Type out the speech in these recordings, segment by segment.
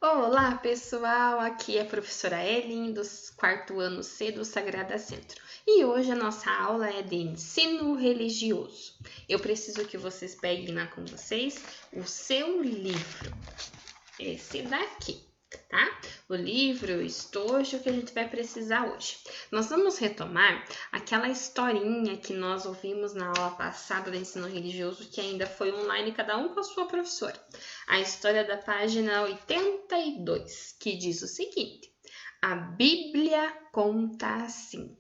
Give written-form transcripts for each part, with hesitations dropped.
Olá, pessoal! Aqui é a professora Ellen, do quarto ano C do Sagrada Centro. E hoje a nossa aula é de ensino religioso. Eu preciso que vocês peguem lá com vocês o seu livro, esse daqui, tá? O livro, o estojo que a gente vai precisar hoje. Nós vamos retomar aquela historinha que nós ouvimos na aula passada do ensino religioso, que ainda foi online, cada um com a sua professora. A história da página 82, que diz o seguinte: a Bíblia conta assim: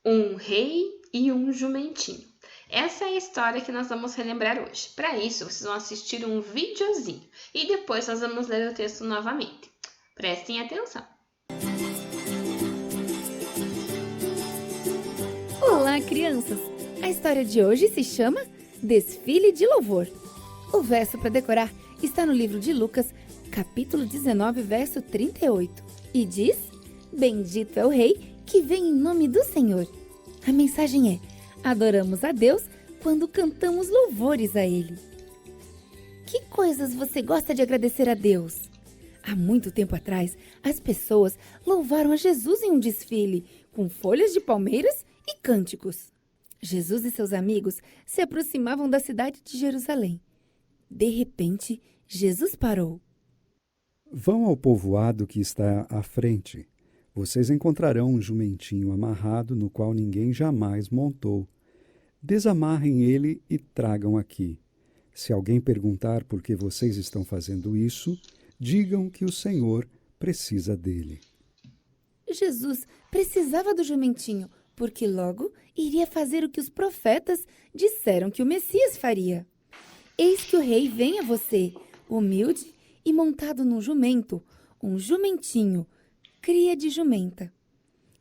um rei e um jumentinho. Essa é a história que nós vamos relembrar hoje. Para isso, vocês vão assistir um videozinho e depois nós vamos ler o texto novamente. Prestem atenção. Olá, crianças! A história de hoje se chama Desfile de Louvor. O verso para decorar está no livro de Lucas, capítulo 19, verso 38, e diz: Bendito é o Rei que vem em nome do Senhor. A mensagem é: adoramos a Deus quando cantamos louvores a Ele. Que coisas você gosta de agradecer a Deus? Há muito tempo atrás, as pessoas louvaram a Jesus em um desfile, com folhas de palmeiras e cânticos. Jesus e seus amigos se aproximavam da cidade de Jerusalém. De repente, Jesus parou. Vão ao povoado que está à frente. Vocês encontrarão um jumentinho amarrado no qual ninguém jamais montou. Desamarrem ele e tragam aqui. Se alguém perguntar por que vocês estão fazendo isso, digam que o Senhor precisa dele. Jesus precisava do jumentinho, porque logo iria fazer o que os profetas disseram que o Messias faria. Eis que o rei vem a você, humilde e montado num jumento, um jumentinho, cria de jumenta.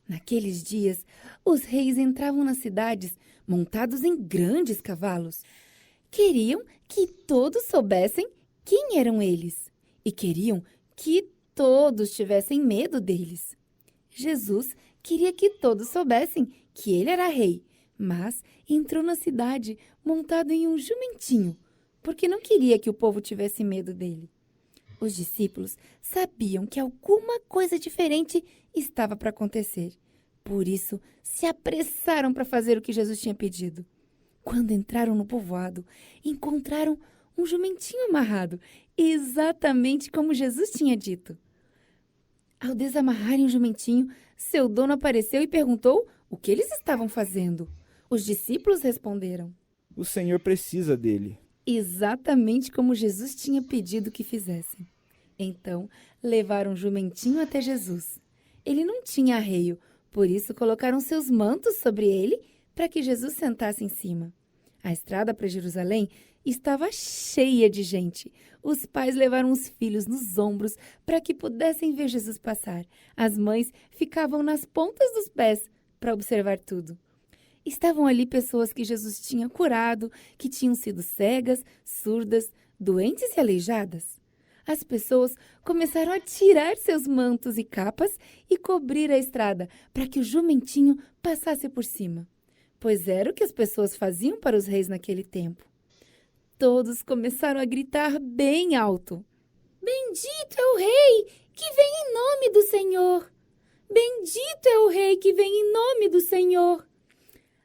Naqueles dias, os reis entravam nas cidades montados em grandes cavalos. Queriam que todos soubessem quem eram eles e queriam que todos tivessem medo deles. Jesus queria que todos soubessem que ele era rei, mas entrou na cidade montado em um jumentinho, porque não queria que o povo tivesse medo dele. Os discípulos sabiam que alguma coisa diferente estava para acontecer. Por isso, se apressaram para fazer o que Jesus tinha pedido. Quando entraram no povoado, encontraram um jumentinho amarrado, exatamente como Jesus tinha dito. Ao desamarrarem o jumentinho, seu dono apareceu e perguntou o que eles estavam fazendo. Os discípulos responderam: O Senhor precisa dele. exatamente como Jesus tinha pedido que fizessem. Então, levaram o jumentinho até Jesus. Ele não tinha arreio, por isso colocaram seus mantos sobre ele para que Jesus sentasse em cima. A estrada para Jerusalém estava cheia de gente. Os pais levaram os filhos nos ombros para que pudessem ver Jesus passar. As mães ficavam nas pontas dos pés para observar tudo. Estavam ali pessoas que Jesus tinha curado, que tinham sido cegas, surdas, doentes e aleijadas. As pessoas começaram a tirar seus mantos e capas e cobrir a estrada para que o jumentinho passasse por cima, pois era o que as pessoas faziam para os reis naquele tempo. Todos começaram a gritar bem alto: Bendito é o rei que vem em nome do Senhor! Bendito é o rei que vem em nome do Senhor!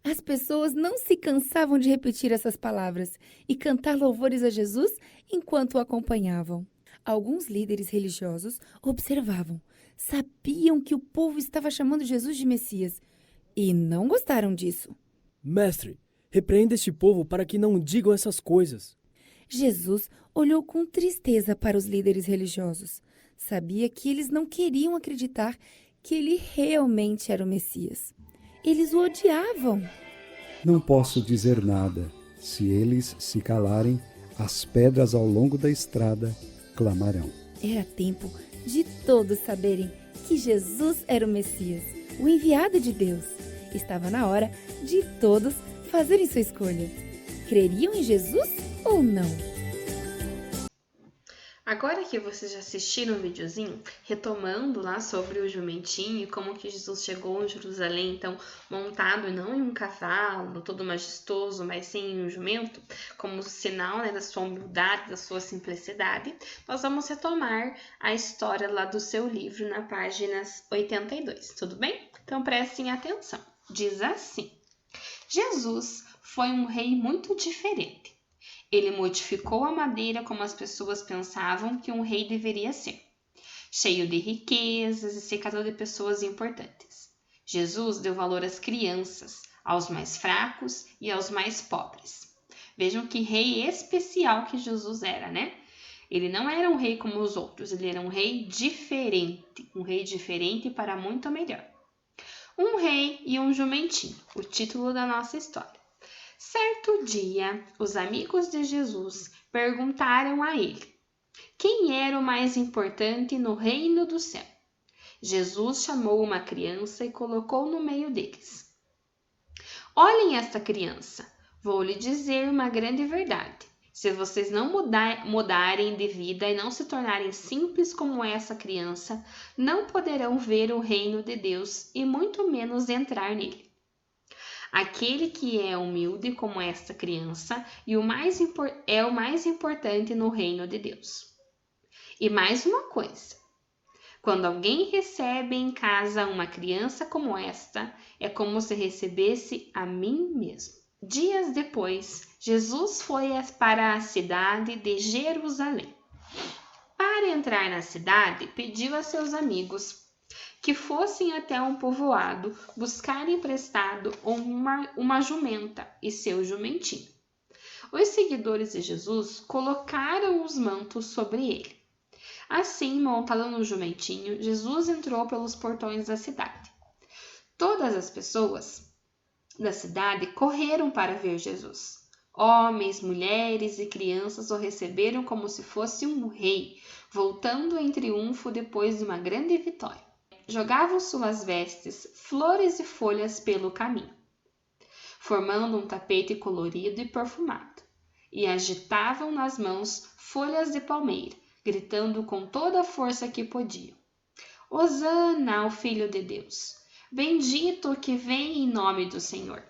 As pessoas não se cansavam de repetir essas palavras e cantar louvores a Jesus enquanto o acompanhavam. Alguns líderes religiosos observavam, sabiam que o povo estava chamando Jesus de Messias e não gostaram disso. Mestre, repreenda este povo para que não digam essas coisas. Jesus olhou com tristeza para os líderes religiosos. Sabia que eles não queriam acreditar que ele realmente era o Messias. Eles o odiavam. Não posso dizer nada. Se eles se calarem, as pedras ao longo da estrada clamarão. Era tempo de todos saberem que Jesus era o Messias, o enviado de Deus. Estava na hora de todos fazerem sua escolha. Creriam em Jesus ou não? Agora que vocês já assistiram o videozinho, retomando lá sobre o jumentinho e como que Jesus chegou em Jerusalém, então montado não em um cavalo, todo majestoso, mas sim em um jumento, como sinal, né, da sua humildade, da sua simplicidade, nós vamos retomar a história lá do seu livro na página 82, tudo bem? Então prestem atenção. Diz assim: Jesus foi um rei muito diferente. Ele modificou a maneira como as pessoas pensavam que um rei deveria ser, cheio de riquezas e cercado de pessoas importantes. Jesus deu valor às crianças, aos mais fracos e aos mais pobres. Vejam que rei especial que Jesus era, né? Ele não era um rei como os outros, ele era um rei diferente para muito melhor. Um rei e um jumentinho, o título da nossa história. Certo dia, os amigos de Jesus perguntaram a ele quem era o mais importante no reino do céu. Jesus chamou uma criança e colocou no meio deles. Olhem esta criança, vou lhe dizer uma grande verdade. Se vocês não mudarem de vida e não se tornarem simples como essa criança, não poderão ver o reino de Deus e muito menos entrar nele. Aquele que é humilde como esta criança é o mais importante no reino de Deus. E mais uma coisa, quando alguém recebe em casa uma criança como esta, é como se recebesse a mim mesmo. Dias depois, Jesus foi para a cidade de Jerusalém. Para entrar na cidade, pediu a seus amigos que fossem até um povoado buscar emprestado uma jumenta e seu jumentinho. Os seguidores de Jesus colocaram os mantos sobre ele. Assim, montado no jumentinho, Jesus entrou pelos portões da cidade. Todas as pessoas da cidade correram para ver Jesus. Homens, mulheres e crianças o receberam como se fosse um rei, voltando em triunfo depois de uma grande vitória. Jogavam suas vestes, flores e folhas pelo caminho, formando um tapete colorido e perfumado, e agitavam nas mãos folhas de palmeira, gritando com toda a força que podiam: Hosana ao Filho de Deus! Bendito o que vem em nome do Senhor!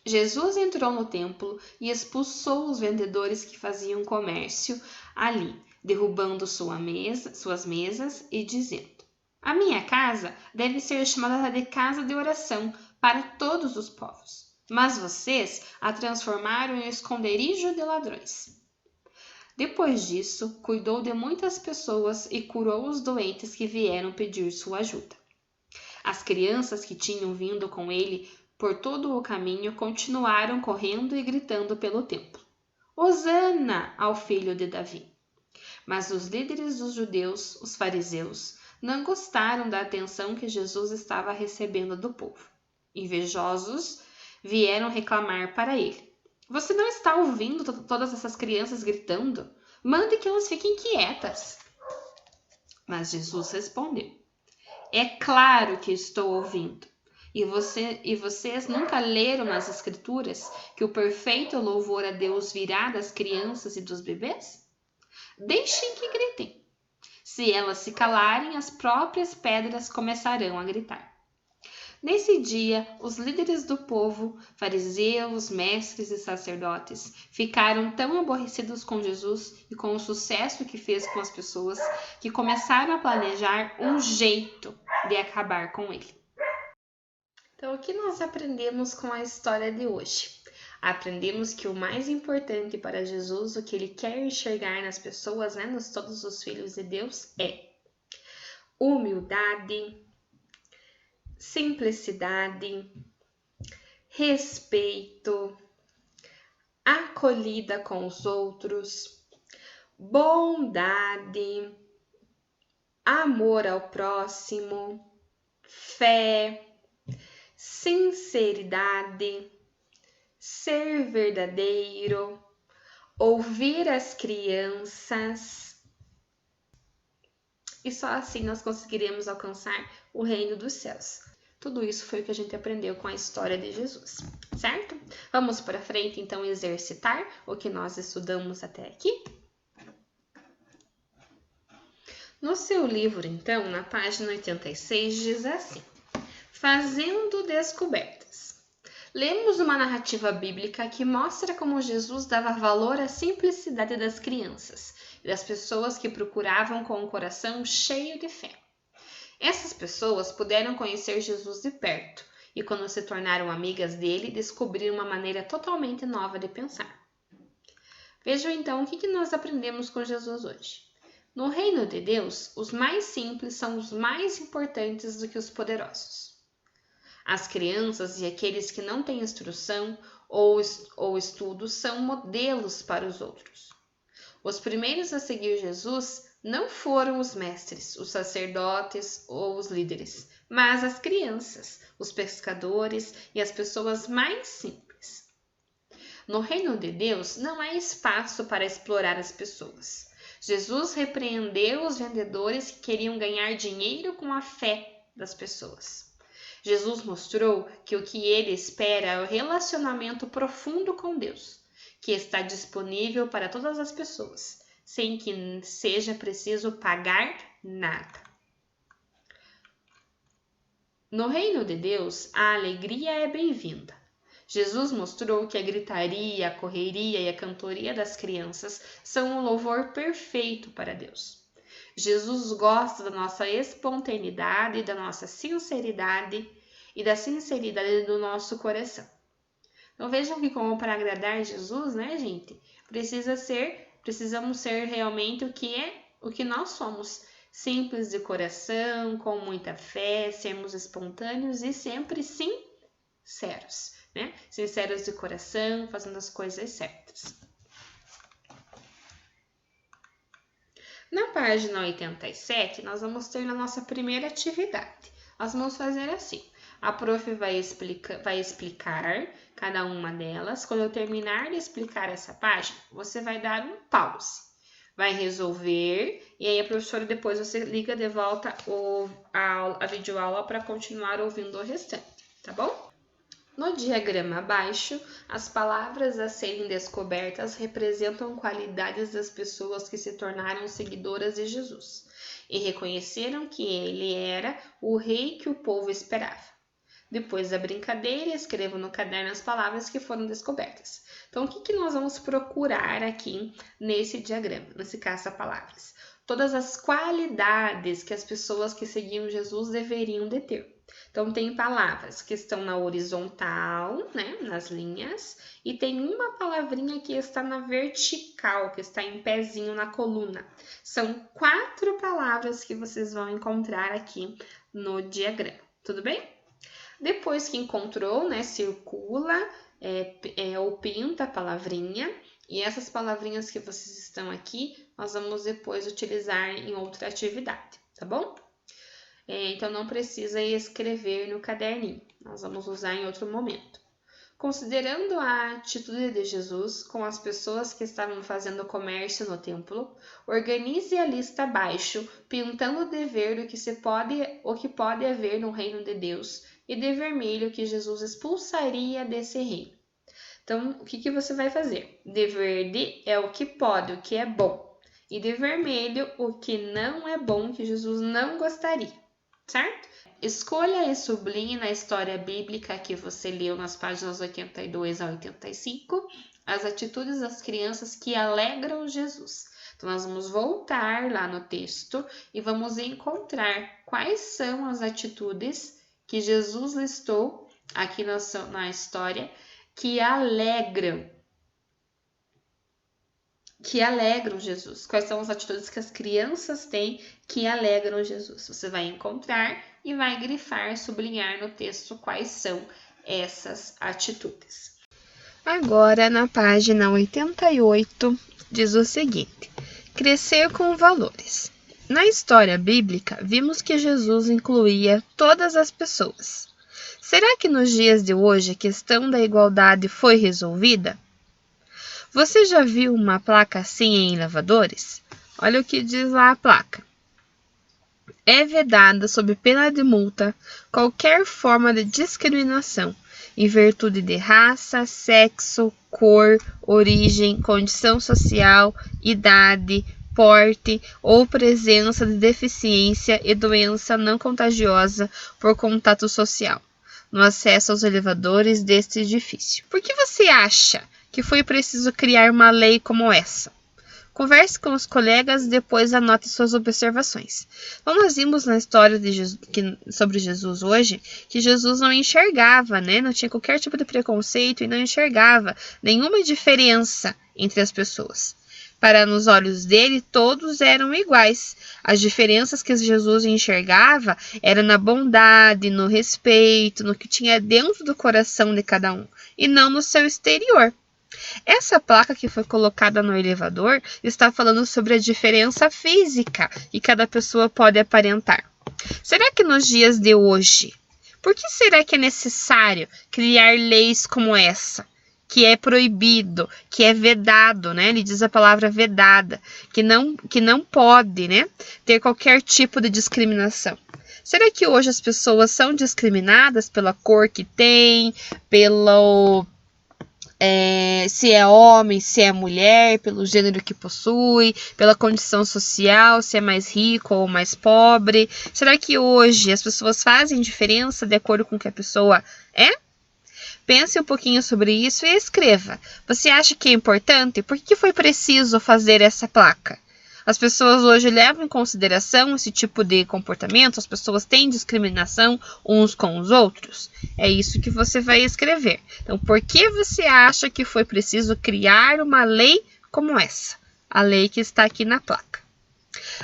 Jesus entrou no templo e expulsou os vendedores que faziam comércio ali, derrubando suas mesas e dizendo: A minha casa deve ser chamada de casa de oração para todos os povos, mas vocês a transformaram em esconderijo de ladrões. Depois disso, cuidou de muitas pessoas e curou os doentes que vieram pedir sua ajuda. As crianças que tinham vindo com ele por todo o caminho continuaram correndo e gritando pelo templo: Hosana ao filho de Davi! Mas os líderes dos judeus, os fariseus, não gostaram da atenção que Jesus estava recebendo do povo. Invejosos, vieram reclamar para ele: Você não está ouvindo todas essas crianças gritando? Mande que elas fiquem quietas. Mas Jesus respondeu: É claro que estou ouvindo. E vocês nunca leram nas Escrituras que o perfeito louvor a Deus virá das crianças e dos bebês? Deixem que gritem. Se elas se calarem, as próprias pedras começarão a gritar. Nesse dia, os líderes do povo, fariseus, mestres e sacerdotes, ficaram tão aborrecidos com Jesus e com o sucesso que fez com as pessoas que começaram a planejar um jeito de acabar com ele. Então, o que nós aprendemos com a história de hoje? Aprendemos que o mais importante para Jesus, o que ele quer enxergar nas pessoas, né, nos todos os filhos de Deus, é humildade, simplicidade, respeito, acolhida com os outros, bondade, amor ao próximo, fé, sinceridade, ser verdadeiro, ouvir as crianças. E só assim nós conseguiremos alcançar o reino dos céus. Tudo isso foi o que a gente aprendeu com a história de Jesus, certo? Vamos para frente, então, exercitar o que nós estudamos até aqui? No seu livro, então, na página 86, diz assim: Fazendo descobertas. Lemos uma narrativa bíblica que mostra como Jesus dava valor à simplicidade das crianças e das pessoas que procuravam com o coração cheio de fé. Essas pessoas puderam conhecer Jesus de perto e, quando se tornaram amigas dele, descobriram uma maneira totalmente nova de pensar. Vejam então o que nós aprendemos com Jesus hoje. No reino de Deus, os mais simples são os mais importantes do que os poderosos. As crianças e aqueles que não têm instrução ou estudo são modelos para os outros. Os primeiros a seguir Jesus não foram os mestres, os sacerdotes ou os líderes, mas as crianças, os pescadores e as pessoas mais simples. No reino de Deus, não há espaço para explorar as pessoas. Jesus repreendeu os vendedores que queriam ganhar dinheiro com a fé das pessoas. Jesus mostrou que o que ele espera é o relacionamento profundo com Deus, que está disponível para todas as pessoas, sem que seja preciso pagar nada. No reino de Deus, a alegria é bem-vinda. Jesus mostrou que a gritaria, a correria e a cantoria das crianças são um louvor perfeito para Deus. Jesus gosta da nossa espontaneidade, da nossa sinceridade e da sinceridade do nosso coração. Então vejam que como para agradar Jesus, né, gente? Precisamos ser realmente o que nós somos. Simples de coração, com muita fé, sermos espontâneos e sempre sinceros, né? Sinceros de coração, fazendo as coisas certas. Na página 87, nós vamos ter a nossa primeira atividade. Nós vamos fazer assim. A prof vai explicar cada uma delas. Quando eu terminar de explicar essa página, você vai dar um pause. Vai resolver e aí a professora depois você liga de volta a videoaula para continuar ouvindo o restante, tá bom? No diagrama abaixo, as palavras a serem descobertas representam qualidades das pessoas que se tornaram seguidoras de Jesus e reconheceram que ele era o rei que o povo esperava. Depois da brincadeira, escrevo no caderno as palavras que foram descobertas. Então, o que nós vamos procurar aqui nesse diagrama, nesse caça-palavras? Todas as qualidades que as pessoas que seguiam Jesus deveriam de ter. Então, tem palavras que estão na horizontal, né, nas linhas, e tem uma palavrinha que está na vertical, que está em pezinho na coluna. São 4 palavras que vocês vão encontrar aqui no diagrama, tudo bem? Depois que encontrou, né, circula ou pinta a palavrinha. E essas palavrinhas que vocês estão aqui, nós vamos depois utilizar em outra atividade, tá bom? Então, não precisa escrever no caderninho. Nós vamos usar em outro momento. Considerando a atitude de Jesus com as pessoas que estavam fazendo comércio no templo, organize a lista abaixo, pintando de verde o que pode haver no reino de Deus e de vermelho que Jesus expulsaria desse reino. Então, o que você vai fazer? De verde é o que pode, o que é bom. E de vermelho, o que não é bom, que Jesus não gostaria, certo? Escolha e sublinhe na história bíblica que você leu nas páginas 82 a 85 as atitudes das crianças que alegram Jesus. Então, nós vamos voltar lá no texto e vamos encontrar quais são as atitudes que Jesus listou aqui na história que alegram Jesus. Quais são as atitudes que as crianças têm que alegram Jesus? Você vai encontrar e vai grifar, sublinhar no texto quais são essas atitudes. Agora, na página 88, diz o seguinte: crescer com valores. Na história bíblica, vimos que Jesus incluía todas as pessoas. Será que nos dias de hoje a questão da igualdade foi resolvida? Você já viu uma placa assim em elevadores? Olha o que diz lá a placa. é vedada sob pena de multa qualquer forma de discriminação em virtude de raça, sexo, cor, origem, condição social, idade, porte ou presença de deficiência e doença não contagiosa por contato social, no acesso aos elevadores deste edifício. Por que você acha que foi preciso criar uma lei como essa? Converse com os colegas e depois anote suas observações. Então, nós vimos na história de Jesus, sobre Jesus hoje que Jesus não enxergava, né? Não tinha qualquer tipo de preconceito e não enxergava nenhuma diferença entre as pessoas. Para nos olhos dele, todos eram iguais. As diferenças que Jesus enxergava eram na bondade, no respeito, no que tinha dentro do coração de cada um, e não no seu exterior. Essa placa que foi colocada no elevador está falando sobre a diferença física que cada pessoa pode aparentar. Será que nos dias de hoje, por que será que é necessário criar leis como essa? Que é proibido, que é vedado, né? Ele diz a palavra vedada, que não pode, né, ter qualquer tipo de discriminação. Será que hoje as pessoas são discriminadas pela cor que tem, se é homem, se é mulher, pelo gênero que possui, pela condição social, se é mais rico ou mais pobre? Será que hoje as pessoas fazem diferença de acordo com o que a pessoa é? Pense um pouquinho sobre isso e escreva. Você acha que é importante? Por que foi preciso fazer essa placa? As pessoas hoje levam em consideração esse tipo de comportamento? As pessoas têm discriminação uns com os outros? É isso que você vai escrever. Então, por que você acha que foi preciso criar uma lei como essa? A lei que está aqui na placa.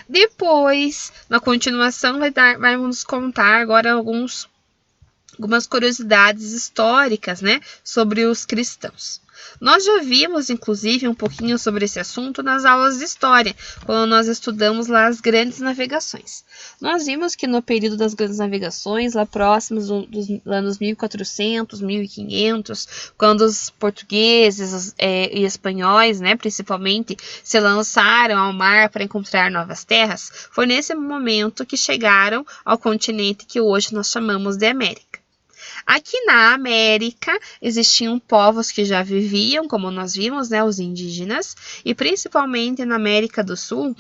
Depois, na continuação, vai nos contar agora algumas curiosidades históricas, né, sobre os cristãos. Nós já vimos, inclusive, um pouquinho sobre esse assunto nas aulas de história, quando nós estudamos lá as grandes navegações. Nós vimos que no período das grandes navegações, lá próximos dos anos 1400, 1500, quando os portugueses e espanhóis, né, principalmente, se lançaram ao mar para encontrar novas terras, foi nesse momento que chegaram ao continente que hoje nós chamamos de América. Aqui na América existiam povos que já viviam, como nós vimos, né, os indígenas, e principalmente na América do Sul,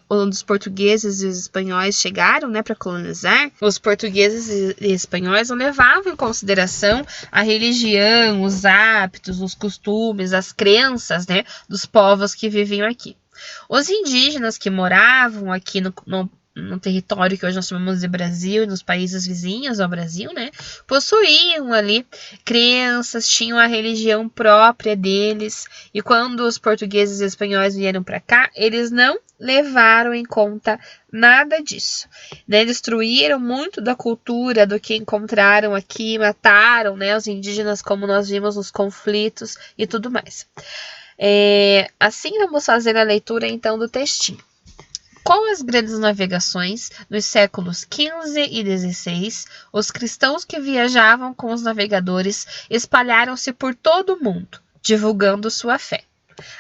onde os portugueses e os espanhóis chegaram, né, para colonizar. Os portugueses e espanhóis não levavam em consideração a religião, os hábitos, os costumes, as crenças, né, dos povos que viviam aqui. Os indígenas que moravam aqui no território que hoje nós chamamos de Brasil e nos países vizinhos ao Brasil, né, possuíam ali crenças, tinham a religião própria deles, e quando os portugueses e espanhóis vieram para cá, eles não levaram em conta nada disso, né, destruíram muito da cultura do que encontraram aqui, mataram, né, os indígenas, como nós vimos nos conflitos e tudo mais. Assim vamos fazer a leitura então do textinho. Com as grandes navegações, nos séculos XV e XVI, os cristãos que viajavam com os navegadores espalharam-se por todo o mundo, divulgando sua fé.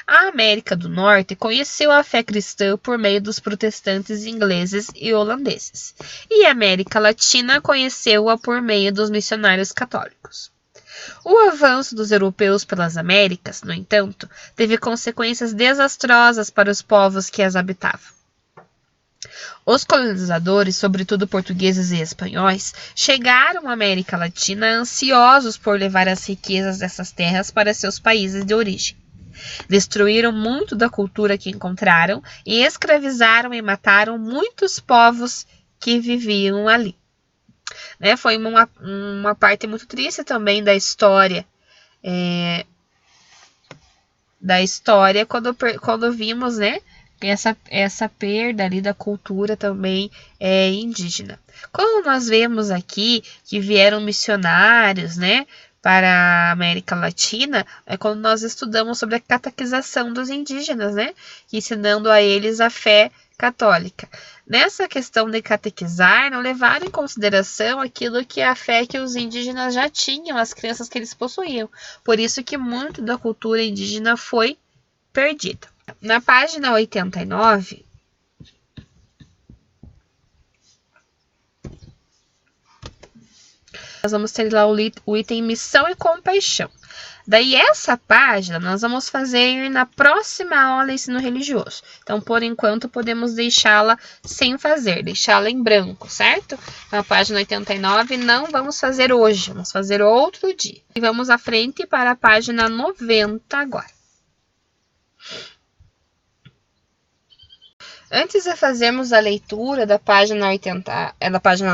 A América do Norte conheceu a fé cristã por meio dos protestantes ingleses e holandeses, e a América Latina conheceu-a por meio dos missionários católicos. O avanço dos europeus pelas Américas, no entanto, teve consequências desastrosas para os povos que as habitavam. Os colonizadores, sobretudo portugueses e espanhóis, chegaram à América Latina ansiosos por levar as riquezas dessas terras para seus países de origem. Destruíram muito da cultura que encontraram e escravizaram e mataram muitos povos que viviam ali. Né? Foi uma parte muito triste também da história, quando vimos, né, essa perda ali da cultura também indígena. Como nós vemos aqui que vieram missionários, né, para a América Latina, é quando nós estudamos sobre a catequização dos indígenas, né, ensinando a eles a fé católica. Nessa questão de catequizar, não levaram em consideração aquilo que a fé que os indígenas já tinham, as crenças que eles possuíam. Por isso que muito da cultura indígena foi perdida. Na página 89, Nós vamos ter lá o item Missão e Compaixão. Daí, essa página nós vamos fazer na próxima aula de ensino religioso. Então, por enquanto, podemos deixá-la sem fazer, deixá-la em branco, certo? Então, a página 89 não vamos fazer hoje, vamos fazer outro dia. E vamos à frente para a página 90 agora. Antes de fazermos a leitura da página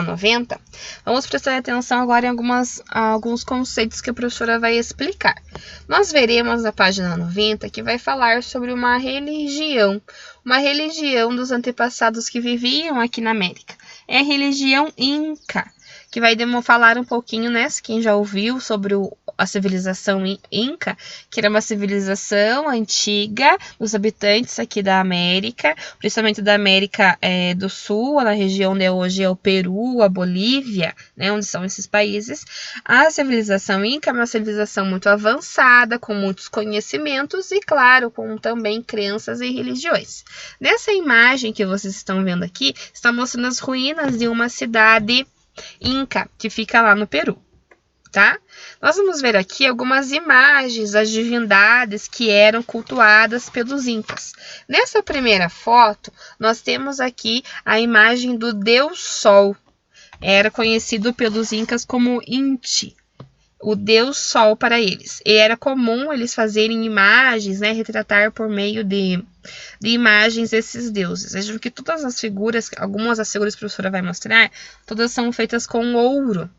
90, vamos prestar atenção agora em alguns conceitos que a professora vai explicar. Nós veremos na página 90 que vai falar sobre uma religião dos antepassados que viviam aqui na América. É a religião Inca, que vai falar um pouquinho, né, quem já ouviu sobre a civilização Inca, que era uma civilização antiga dos habitantes aqui da América, principalmente da América do Sul, na região onde hoje é o Peru, a Bolívia, né, onde são esses países. A civilização Inca é uma civilização muito avançada, com muitos conhecimentos e, claro, com também crenças e religiões. Nessa imagem que vocês estão vendo aqui, está mostrando as ruínas de uma cidade Inca, que fica lá no Peru, tá? Nós vamos ver aqui algumas imagens das divindades que eram cultuadas pelos Incas. Nessa primeira foto, nós temos aqui a imagem do Deus Sol. Era conhecido pelos Incas como Inti, o Deus Sol para eles. E era comum eles fazerem imagens, né, retratar por meio de imagens esses deuses. Vejam que todas as figuras, algumas das figuras que a professora vai mostrar, todas são feitas com ouro,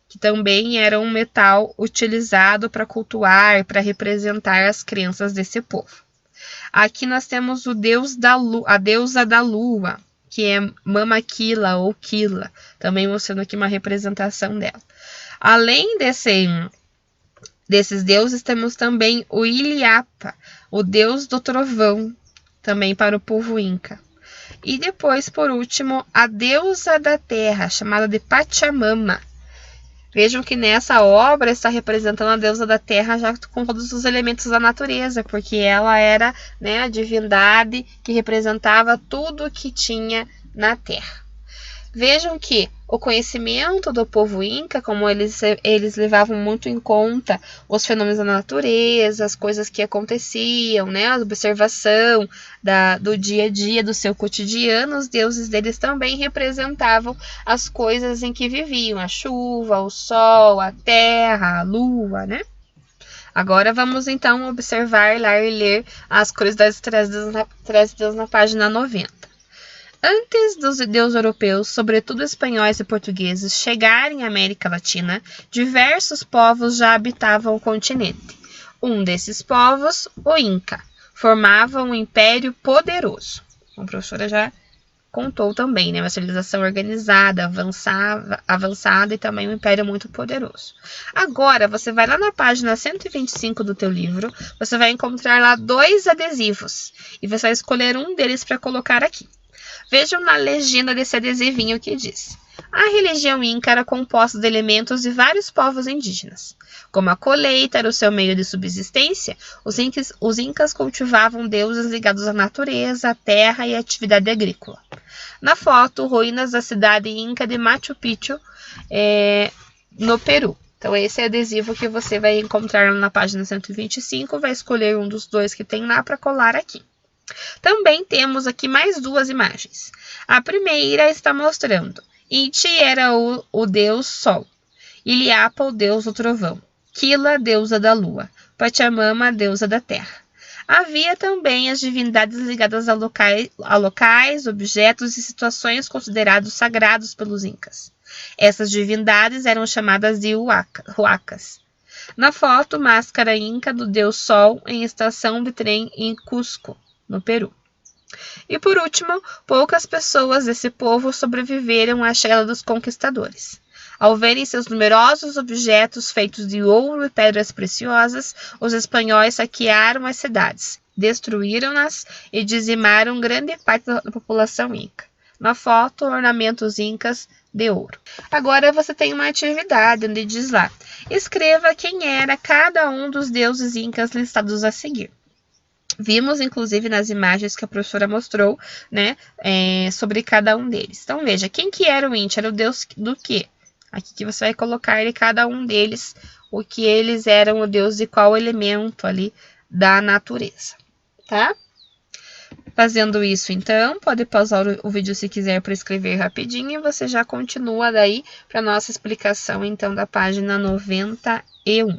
que também era um metal utilizado para cultuar, para representar as crenças desse povo. Aqui nós temos o deus a deusa da lua, que é Mama Quila ou Quila, também mostrando aqui uma representação dela. Além desses deuses, temos também o Iliapa, o deus do trovão, também para o povo Inca. E depois, por último, a deusa da terra, chamada de Pachamama. Vejam que nessa obra está representando a deusa da terra já com todos os elementos da natureza, porque ela era, né, a divindade que representava tudo que tinha na terra. Vejam que o conhecimento do povo Inca, como eles levavam muito em conta os fenômenos da natureza, as coisas que aconteciam, né, a observação do dia a dia, do seu cotidiano, os deuses deles também representavam as coisas em que viviam, a chuva, o sol, a terra, a lua, né? Agora vamos então observar lá e ler as curiosidades trazidas na página 90. Antes dos deuses europeus, sobretudo espanhóis e portugueses, chegarem à América Latina, diversos povos já habitavam o continente. Um desses povos, o Inca, formava um império poderoso. A professora já contou também, né? Uma civilização organizada, avançada e também um império muito poderoso. Agora, você vai lá na página 125 do teu livro, você vai encontrar lá 2 adesivos e você vai escolher um deles para colocar aqui. Vejam na legenda desse adesivinho que diz: a religião Inca era composta de elementos de vários povos indígenas. Como a colheita era o seu meio de subsistência, os Incas cultivavam deuses ligados à natureza, à terra e à atividade agrícola. Na foto, ruínas da cidade Inca de Machu Picchu, no Peru. Então, esse é o adesivo que você vai encontrar na página 125, vai escolher um dos 2 que tem lá para colar aqui. Também temos aqui mais 2 imagens. A primeira está mostrando: Inti era o deus Sol, Iliapa, o deus do trovão, Quila, deusa da lua, Pachamama, deusa da terra. Havia também as divindades ligadas a locais, objetos e situações considerados sagrados pelos Incas. Essas divindades eram chamadas de huacas. Na foto, máscara Inca do deus Sol em estação de trem em Cusco, no Peru. E por último, poucas pessoas desse povo sobreviveram à chegada dos conquistadores. Ao verem seus numerosos objetos feitos de ouro e pedras preciosas, os espanhóis saquearam as cidades, destruíram-nas e dizimaram grande parte da população inca. Na foto, ornamentos incas de ouro. Agora você tem uma atividade onde diz lá: escreva quem era cada um dos deuses incas listados a seguir. Vimos, inclusive, nas imagens que a professora mostrou, né, sobre cada um deles. Então, veja, quem que era o Inti? Era o deus do quê? Aqui que você vai colocar em cada um deles o que eles eram, o Deus e qual elemento ali da natureza, tá? Fazendo isso, então, pode pausar o vídeo se quiser para escrever rapidinho e você já continua daí para nossa explicação, então, da página 91.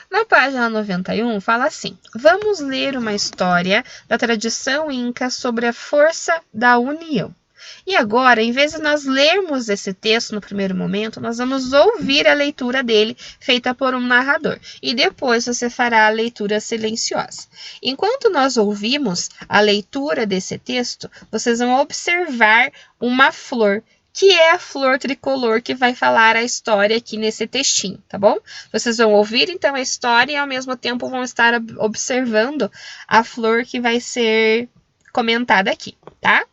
Na página 91, fala assim: vamos ler uma história da tradição inca sobre a força da união. E agora, em vez de nós lermos esse texto no primeiro momento, nós vamos ouvir a leitura dele, feita por um narrador. E depois você fará a leitura silenciosa. Enquanto nós ouvimos a leitura desse texto, vocês vão observar uma flor, que é a flor tricolor que vai falar a história aqui nesse textinho, tá bom? Vocês vão ouvir então a história e ao mesmo tempo vão estar observando a flor que vai ser comentada aqui, tá?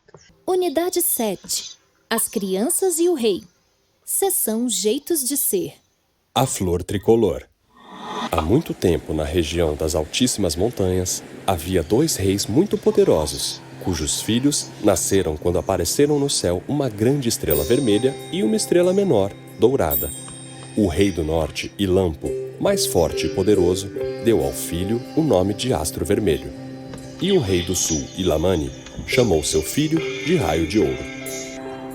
Unidade 7. As crianças e o rei. Seção Jeitos de Ser. A flor tricolor. Há muito tempo, na região das Altíssimas Montanhas, havia 2 reis muito poderosos, cujos filhos nasceram quando apareceram no céu uma grande estrela vermelha e uma estrela menor, dourada. O rei do norte, Ilampo, mais forte e poderoso, deu ao filho o nome de Astro Vermelho. E o rei do sul, Ilamani, chamou seu filho de Raio de Ouro.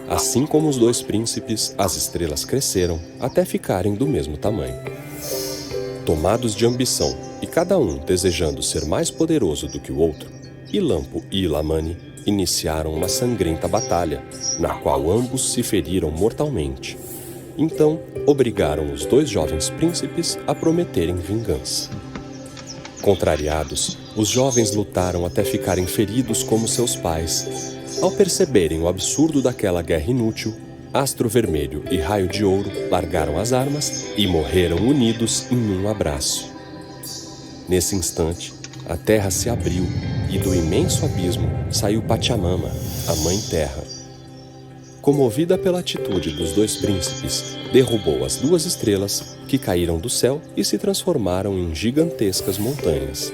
Assim como os 2 príncipes, as estrelas cresceram até ficarem do mesmo tamanho. Tomados de ambição e cada um desejando ser mais poderoso do que o outro, Ilampo e Ilamani iniciaram uma sangrenta batalha, na qual ambos se feriram mortalmente. Então, obrigaram os 2 jovens príncipes a prometerem vingança. Contrariados, os jovens lutaram até ficarem feridos como seus pais. Ao perceberem o absurdo daquela guerra inútil, Astro Vermelho e Raio de Ouro largaram as armas e morreram unidos em um abraço. Nesse instante, a terra se abriu e do imenso abismo saiu Pachamama, a Mãe Terra. Comovida pela atitude dos 2 príncipes, derrubou as 2 estrelas que caíram do céu e se transformaram em gigantescas montanhas.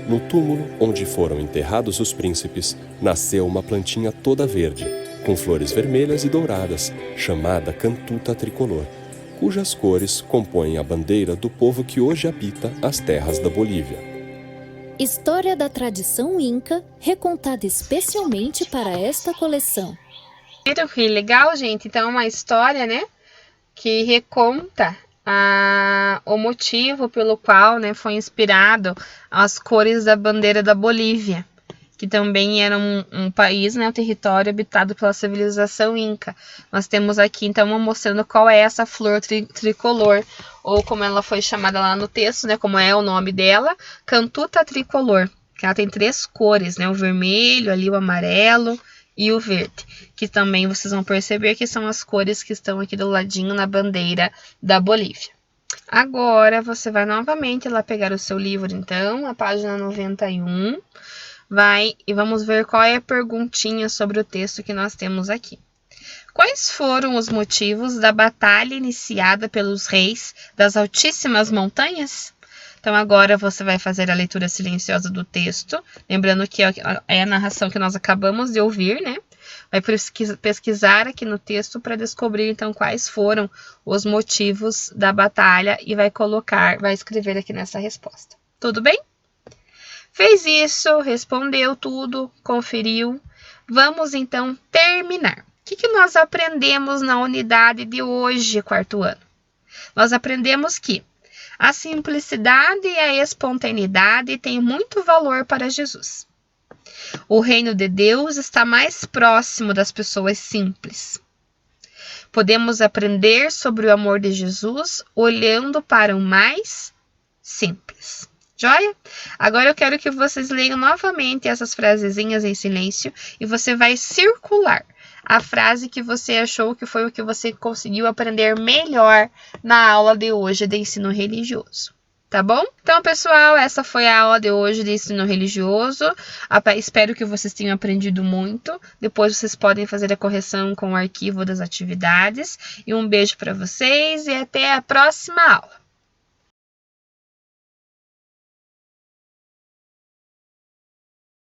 No túmulo onde foram enterrados os príncipes, nasceu uma plantinha toda verde, com flores vermelhas e douradas, chamada Cantuta Tricolor, cujas cores compõem a bandeira do povo que hoje habita as terras da Bolívia. História da tradição inca, recontada especialmente para esta coleção. Viram que legal, gente? Então, é uma história, né, que reconta o motivo pelo qual, né, foi inspirado as cores da bandeira da Bolívia, que também era um país, né, um território habitado pela civilização inca. Nós temos aqui, então, mostrando qual é essa flor tricolor, ou como ela foi chamada lá no texto, né, como é o nome dela, Cantuta Tricolor, que ela tem 3 cores, né, o vermelho, ali o amarelo e o verde, que também vocês vão perceber que são as cores que estão aqui do ladinho na bandeira da Bolívia. Agora, você vai novamente lá pegar o seu livro, então, a página 91, e vamos ver qual é a perguntinha sobre o texto que nós temos aqui. Quais foram os motivos da batalha iniciada pelos reis das Altíssimas Montanhas? Então, agora você vai fazer a leitura silenciosa do texto, lembrando que é a narração que nós acabamos de ouvir, né? Vai pesquisar aqui no texto para descobrir, então, quais foram os motivos da batalha e vai escrever aqui nessa resposta. Tudo bem? Fez isso, respondeu tudo, conferiu. Vamos, então, terminar. O que nós aprendemos na unidade de hoje, 4º ano? Nós aprendemos que a simplicidade e a espontaneidade têm muito valor para Jesus. O reino de Deus está mais próximo das pessoas simples. Podemos aprender sobre o amor de Jesus olhando para o mais simples. Joia? Agora eu quero que vocês leiam novamente essas frasezinhas em silêncio e você vai circular a frase que você achou que foi o que você conseguiu aprender melhor na aula de hoje de ensino religioso. Tá bom? Então, pessoal, essa foi a aula de hoje de ensino religioso. Espero que vocês tenham aprendido muito. Depois vocês podem fazer a correção com o arquivo das atividades. E um beijo para vocês e até a próxima aula.